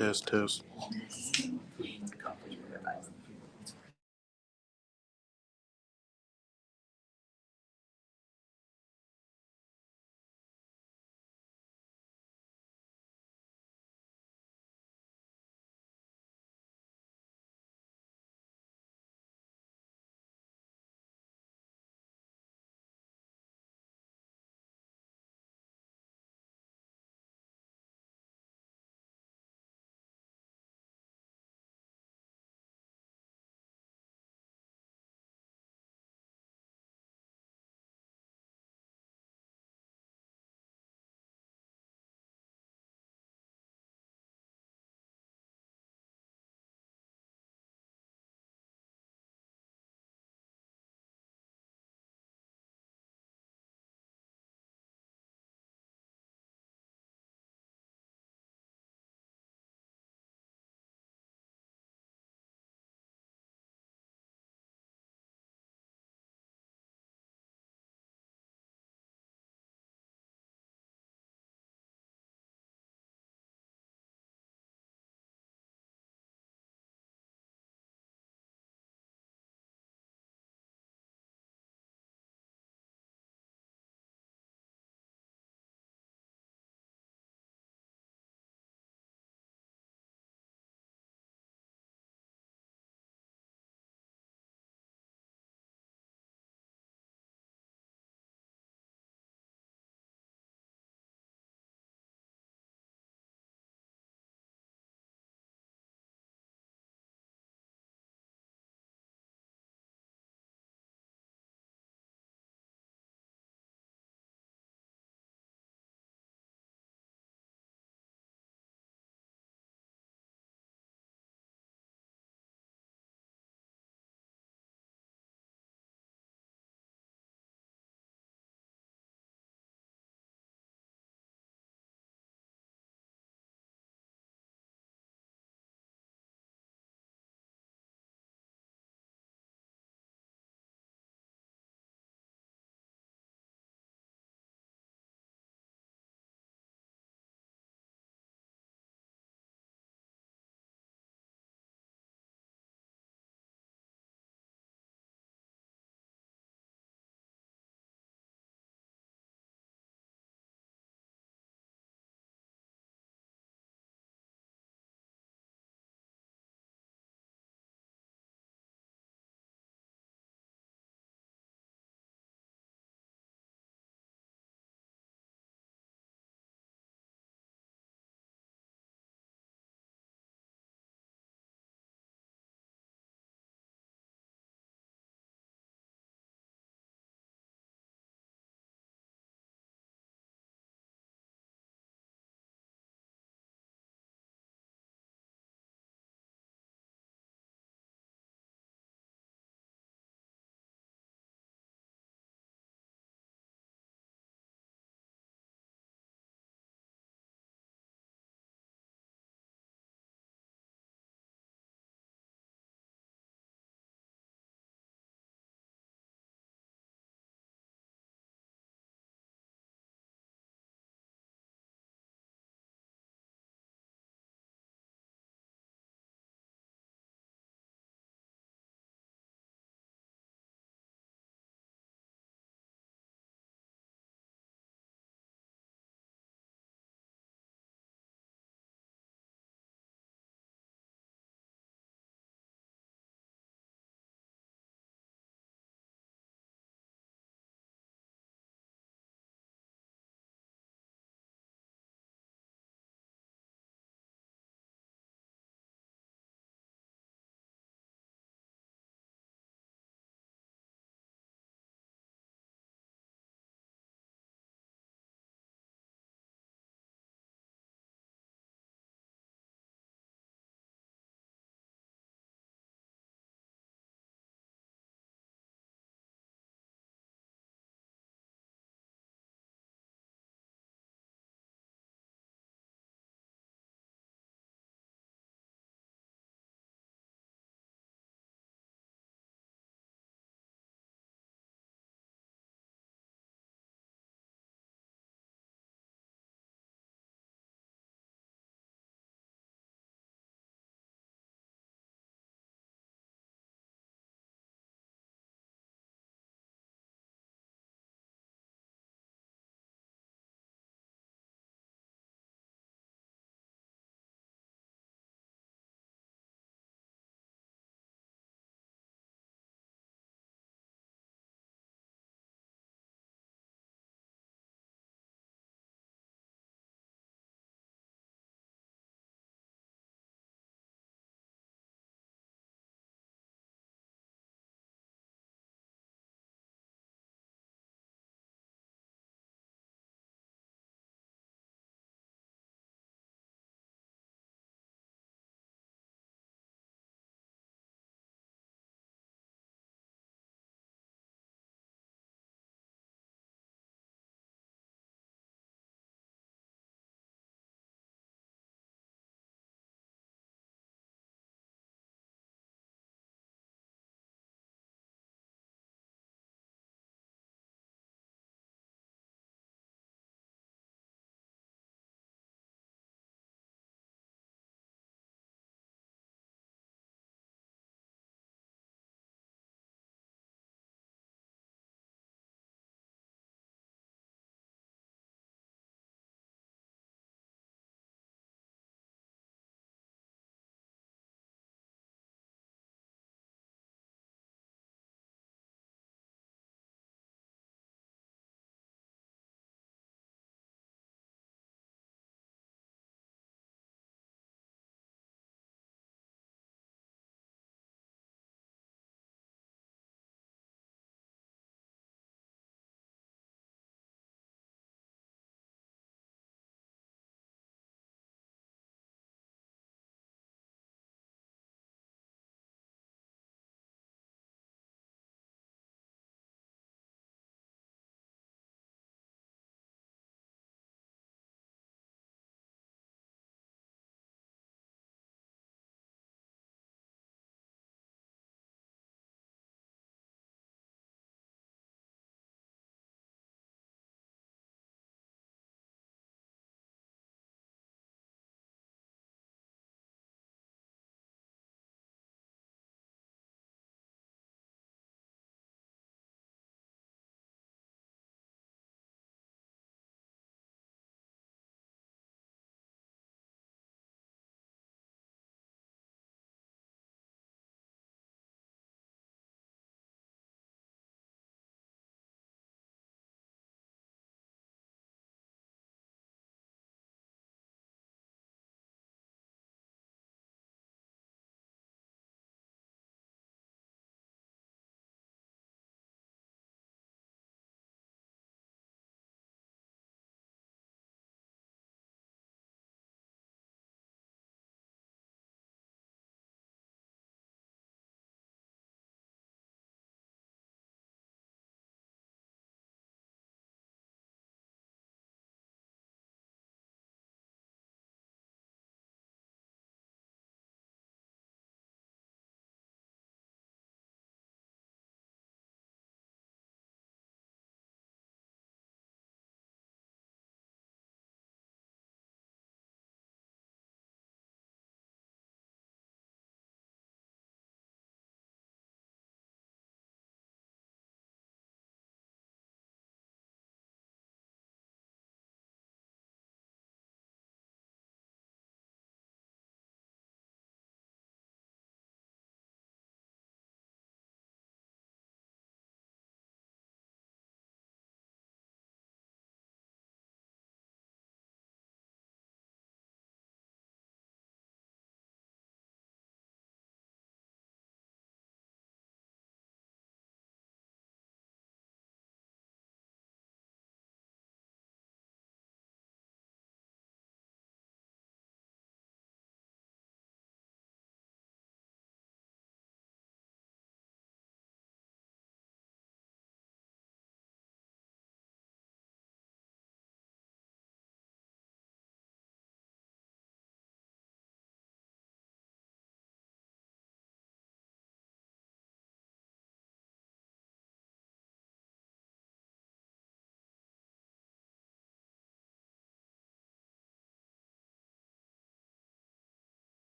Test, test.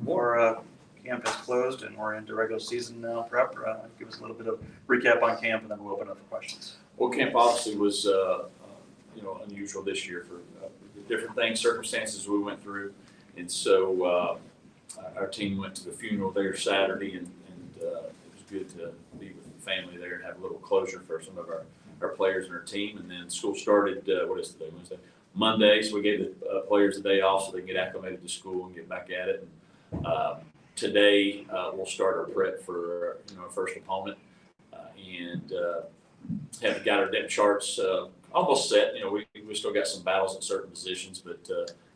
more. Camp has closed and we're into regular season prep. Give us a little bit of recap on camp and then we'll open up for questions. Well, camp obviously was unusual this year for different things, circumstances we went through, and so our team went to the funeral there Saturday, and it was good to be with the family there and have a little closure for some of our players and our team. And then school started. What is today? Wednesday, Monday. So we gave the players a day off so they can get acclimated to school and get back at it. And, today we'll start our prep for our first opponent, and have got our depth charts almost set. We still got some battles at certain positions, but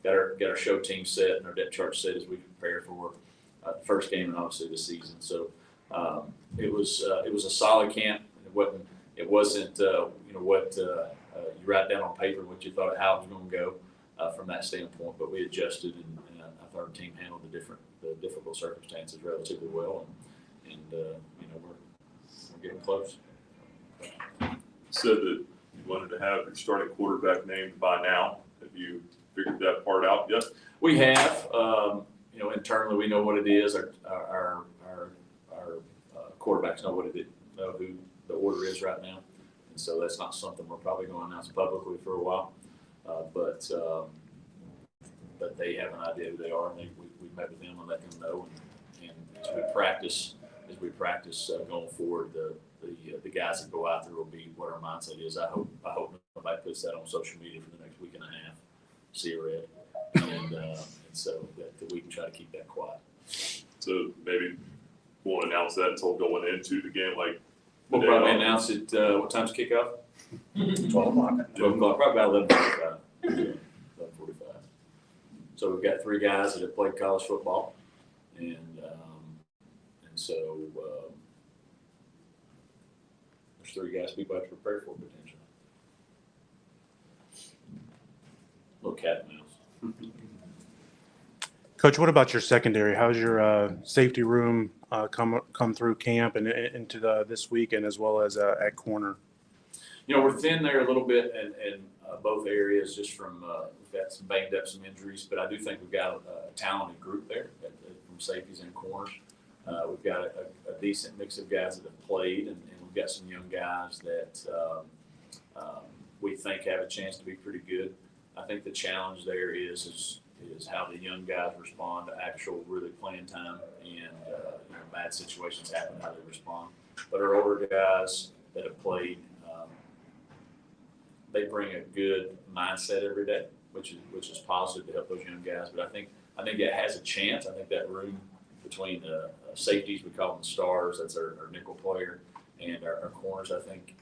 got our show team set and our depth chart set as we prepare for the first game and obviously the season. So it was a solid camp. It wasn't what you write down on paper what you thought how it was going to go from that standpoint, but we adjusted, and I thought our team handled the difficult circumstances relatively well, and we're getting close. Said that you wanted to have your starting quarterback named by now. Have you figured that part out yet? We have. Internally we know what it is. Our quarterbacks know who the order is right now, and so that's not something we're probably going to announce publicly for a while. But they have an idea who they are, and we met with them and let them know. And as we practice going forward, the guys that go out there will be what our mindset is. I hope nobody puts that on social media for the next week and a half. See you, Red, and so that we can try to keep that quiet. So maybe won't announce that until going into the game, like. We'll probably announce it. What time's kickoff? 12 o'clock. 12 o'clock, probably about 11:45. 11:45. So we've got 3 guys that have played college football, and so there's 3 guys people have to prepare for potentially. Little cat and mouse. Coach, what about your secondary? How's your safety room come through camp and into this week, and as well as at corner? We're thin there a little bit in both areas, just from we've got some banged up, some injuries, but I do think we've got a talented group there from safeties and corners. We've got a decent mix of guys that have played, and we've got some young guys that we think have a chance to be pretty good. I think the challenge there is how the young guys respond to actual really playing time, and bad situations happen, how they respond. But our older guys that have played, they bring a good mindset every day, which is positive to help those young guys. But I think it has a chance. I think that room between the safeties, we call them stars, that's our nickel player, and our corners, I think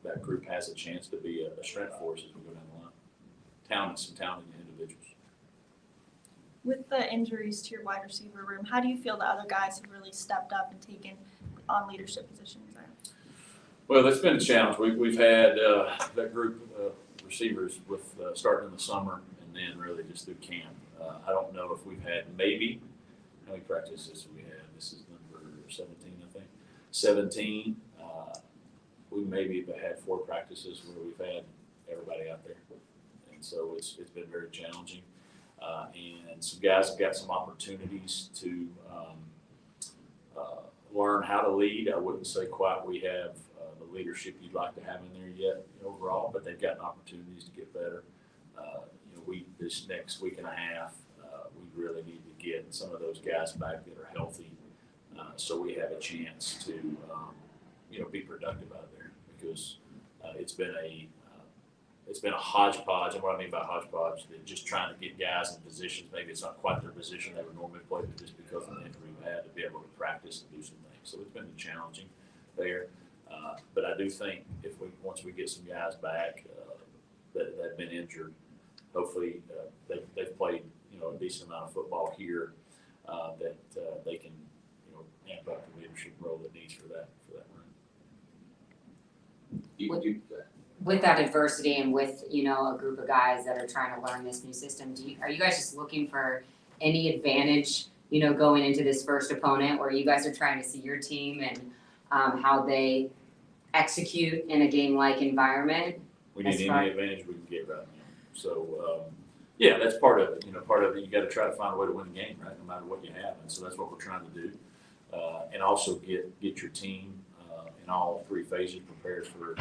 that group has a chance to be a strength for us as we go down the line. Some talented individuals. With the injuries to your wide receiver room, how do you feel the other guys have really stepped up and taken on leadership positions there? Well, that's been a challenge. We've had that group of receivers with starting in the summer and then really just through camp. I don't know if we've had maybe how many practices we had. This is number 17, I think. 17. We maybe have had 4 practices where we've had everybody out there, and so it's been very challenging. And some guys have got some opportunities to learn how to lead. I wouldn't say quite we have the leadership you'd like to have in there yet overall, but they've gotten opportunities to get better. This next week and a half, we really need to get some of those guys back that are healthy, so we have a chance to be productive out there, because it's been a hodgepodge. And what I mean by hodgepodge, they're just trying to get guys in positions. Maybe it's not quite their position they would normally play, but just because of the injury we've had, to be able to practice and do some things. So it's been challenging there. But I do think once we get some guys back that have been injured, hopefully they've played a decent amount of football here, that they can amp up the leadership role that needs for that room. With that adversity and with a group of guys that are trying to learn this new system, are you guys just looking for any advantage going into this first opponent, or you guys are trying to see your team and how they execute in a game-like environment? We need any advantage we can get right now. So Yeah, that's part of it. Part of it, you got to try to find a way to win the game, right? No matter what you have, and so that's what we're trying to do, and also get your team in all three phases prepared for.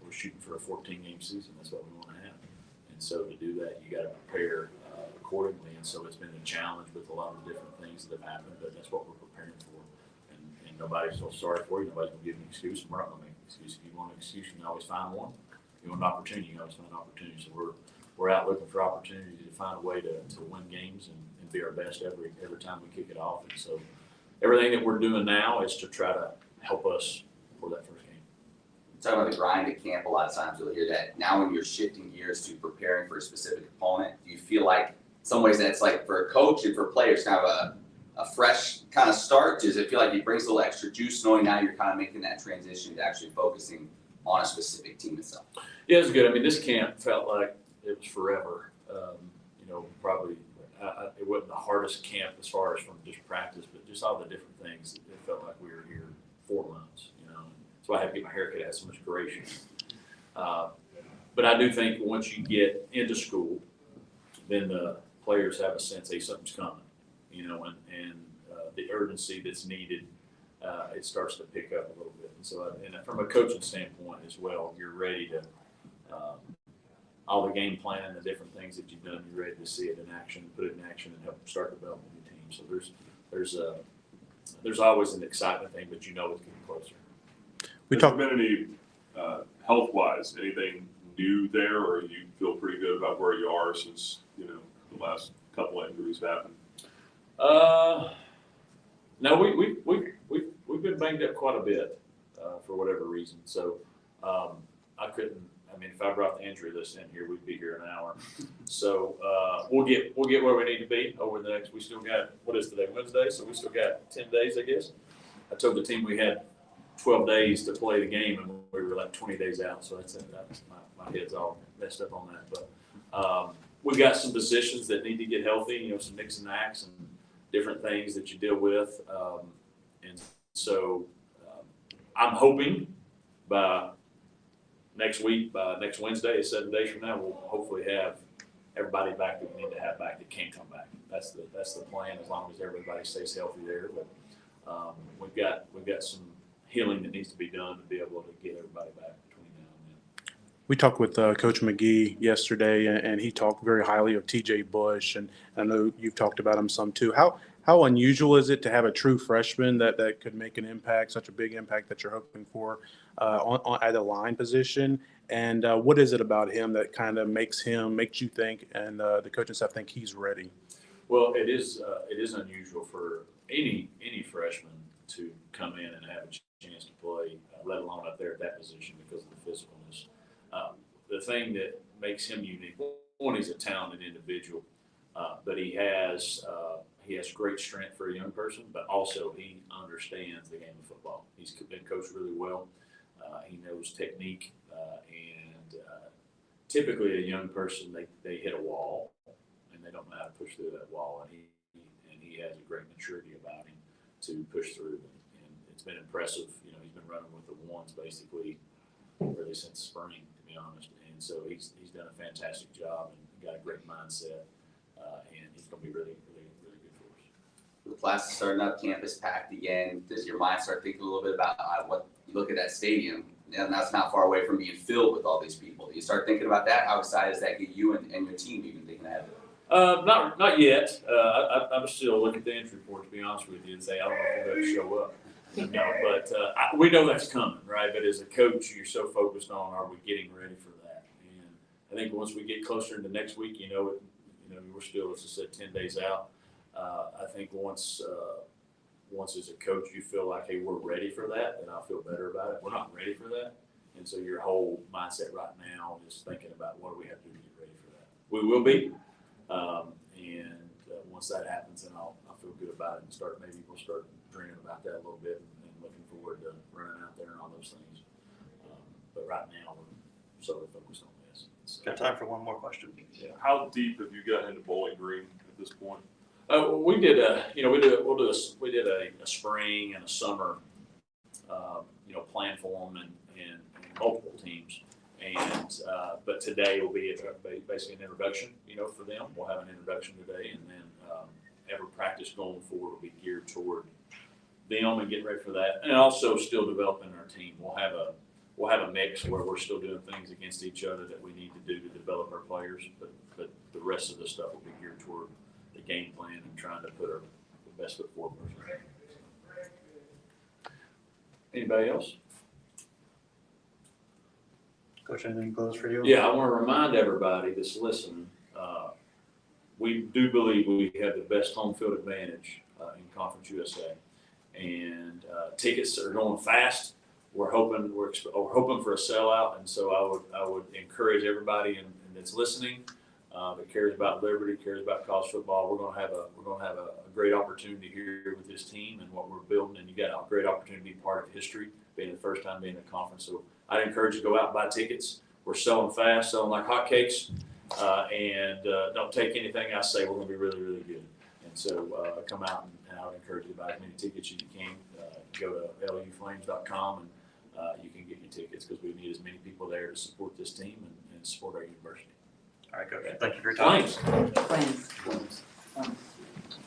We're shooting for a 14-game season. That's what we want to have, and so to do that, you got to prepare accordingly. And so it's been a challenge with a lot of different things that have happened, but that's what we're preparing for. And nobody's so sorry for you. Nobody's gonna give you an excuse. And we're not gonna make an excuse. If you want an excuse, you can always find one. If you want an opportunity, you can always find an opportunity. So we're out looking for opportunity to find a way to win games and be our best every time we kick it off. And so everything that we're doing now is to try to help us for that first game. Talking about the grind at camp, a lot of times you'll hear that. Now when you're shifting gears to preparing for a specific opponent, do you feel like in some ways that's like for a coach and for players kind of a fresh kind of start? Does it feel like it brings a little extra juice knowing now you're kind of making that transition to actually focusing on a specific team itself? Yeah, it was good. I mean, this camp felt like it was forever. Probably it wasn't the hardest camp as far as from just practice, but just all the different things. It felt like we were here 4 months. That's why I had to get my haircut. It had so much duration. But I do think once you get into school, then the players have a sense, hey, something's coming, and the urgency that's needed, it starts to pick up a little bit. And so, and from a coaching standpoint as well, you're ready to, all the game plan, the different things that you've done, you're ready to see it in action, put it in action, and help start developing your team. So there's always an excitement thing, but it's getting closer. Has there been any health-wise, anything new there, or you feel pretty good about where you are since the last couple of injuries happened? No, we've been banged up quite a bit for whatever reason. So I couldn't. I mean, if I brought the injury list in here, we'd be here an hour. So we'll get where we need to be over the next. We still got, what is today, Wednesday? So we still got 10 days, I guess. I told the team we had 12 days to play the game, and we were like 20 days out. So that's my head's all messed up on that. But we've got some positions that need to get healthy. Some nicks and knacks and different things that you deal with. And so I'm hoping by next week, by next Wednesday, 7 days from now, we'll hopefully have everybody back that we need to have back that can't come back. That's the plan, as long as everybody stays healthy there. But we've got some healing that needs to be done to be able to get everybody back between now and then. We talked with Coach McGee yesterday, and he talked very highly of T.J. Bush, and I know you've talked about him some too. How unusual is it to have a true freshman that could make an impact, such a big impact that you're hoping for at a line position? And what is it about him that kind of makes you think, and the coaching staff think he's ready? Well, it is unusual for any freshman to come in and have a chance to play, let alone up there at that position because of the physicalness. The thing that makes him unique, one, he's a talented individual, but he has great strength for a young person, but also he understands the game of football. He's been coached really well. He knows technique, and typically a young person, they hit a wall and they don't know how to push through that wall, and he has a great maturity about him to push through, and it's been impressive. He's been running with the ones basically really since spring, to be honest, and so he's done a fantastic job and got a great mindset, and he's going to be really, really, really good for us. The class is starting up, campus packed again. Does your mind start thinking a little bit about what you look at that stadium, and that's not far away from being filled with all these people? Do you start thinking about that? How excited does that get you and your team even thinking ahead of it? Not yet. I'm still looking at the entry report, to be honest with you, and say I don't know if they're going to show up. No, but we know that's coming, right? But as a coach, you're so focused on, are we getting ready for that? And I think once we get closer into next week, we're still, as I said, 10 days out. I think once as a coach, you feel like, hey, we're ready for that, then I'll feel better about it. We're not ready for that. And so your whole mindset right now is thinking about what do we have to do to get ready for that. We will be. Once that happens, then I'll feel good about it and we'll start dreaming about that a little bit and looking forward to running out there and all those things. But right now, we're solely focused on this. So, Got time for one more question. Yeah. How deep have you gotten into Bowling Green at this point? We did a spring and a summer, plan for them and multiple teams. And, but today will be basically an introduction, for them. We'll have an introduction today, and then every practice going forward will be geared toward them and getting ready for that. And also still developing our team. We'll have a mix where we're still doing things against each other that we need to do to develop our players, but the rest of the stuff will be geared toward the game plan and trying to put the best foot forward. Anybody else? Coach, anything close for you? Yeah, I want to remind everybody that's listening, we do believe we have the best home field advantage in Conference USA. And tickets are going fast. We're hoping for a sellout, and so I would encourage everybody that's listening that cares about Liberty, cares about college football. We're gonna have a great opportunity here with this team and what we're building, and you got a great opportunity to be part of history, being the first time being in a conference. So I'd encourage you to go out and buy tickets. We're selling fast, selling like hotcakes, and don't take anything I say. We're gonna be really, really good. And so come out and I would encourage you to buy as many tickets as you can. Go to luflames.com and you can get your tickets because we need as many people there to support this team and support our university. All right, Coach. Thank you for your time. Flames. Flames.